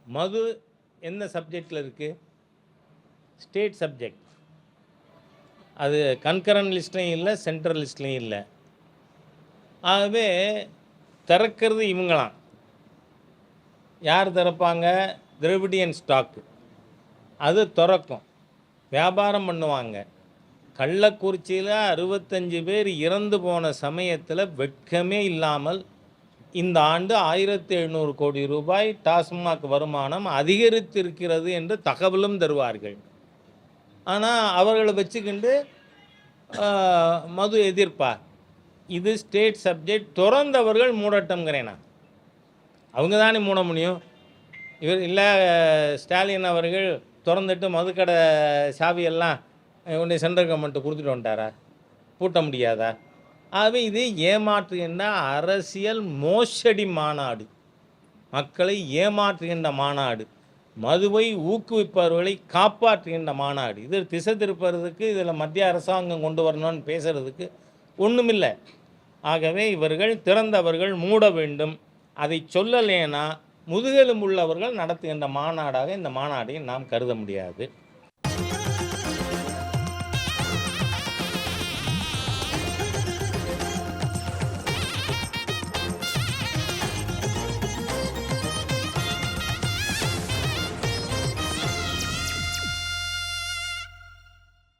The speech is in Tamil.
மது எந்த சப்ஜெக்டில் இருக்குது? State subject. அது கன்கரண்ட் லிஸ்ட்லையும் இல்லை, சென்ட்ரல் லிஸ்ட்லையும் இல்லை. ஆகவே திறக்கிறது இவங்களாம். யார் திறப்பாங்க? Dravidian stock. அது திறக்கும், வியாபாரம் பண்ணுவாங்க. கள்ளக்குறிச்சியில் 65 பேர் இறந்து போன சமயத்தில் வெட்கமே இல்லாமல் இந்த ஆண்டு 1700 கோடி ரூபாய் டாஸ்மாக் வருமானம் அதிகரித்திருக்கிறது என்று தகவலும் தருவார்கள். ஆனால் அவர்களை வச்சுக்கிண்டு மது எதிர்ப்பா? இது ஸ்டேட் சப்ஜெக்ட். திறந்தவர்கள் மூடட்டம்ங்கிறேனா? அவங்க தானே மூட முடியும். இவர் இல்லை, ஸ்டாலின் அவர்கள் திறந்துட்டு மதுக்கடை சாவியெல்லாம் உன்னை சென்ட்ரல் கவர்மெண்ட்டு கொடுத்துட்டு வந்துட்டாரா? பூட்ட முடியாதா? ஆகவே இது ஏமாற்றுகின்ற அரசியல் மோசடி மாநாடு, மக்களை ஏமாற்றுகின்ற மாநாடு, மதுவை ஊக்குவிப்பவர்களை காப்பாற்றுகின்ற மாநாடு. இது திசை திருப்பறதுக்கு இதில் மத்திய அரசாங்கம் கொண்டு வரணும்னு பேசுகிறதுக்கு ஒன்றுமில்லை. ஆகவே இவர்கள் திறந்தவர்கள் மூட வேண்டும். அதை சொல்லலேனா முதுகெலும்புள்ளவர்கள் நடத்துகின்ற மாநாடாக இந்த மாநாட்டை நாம் கருத முடியாது.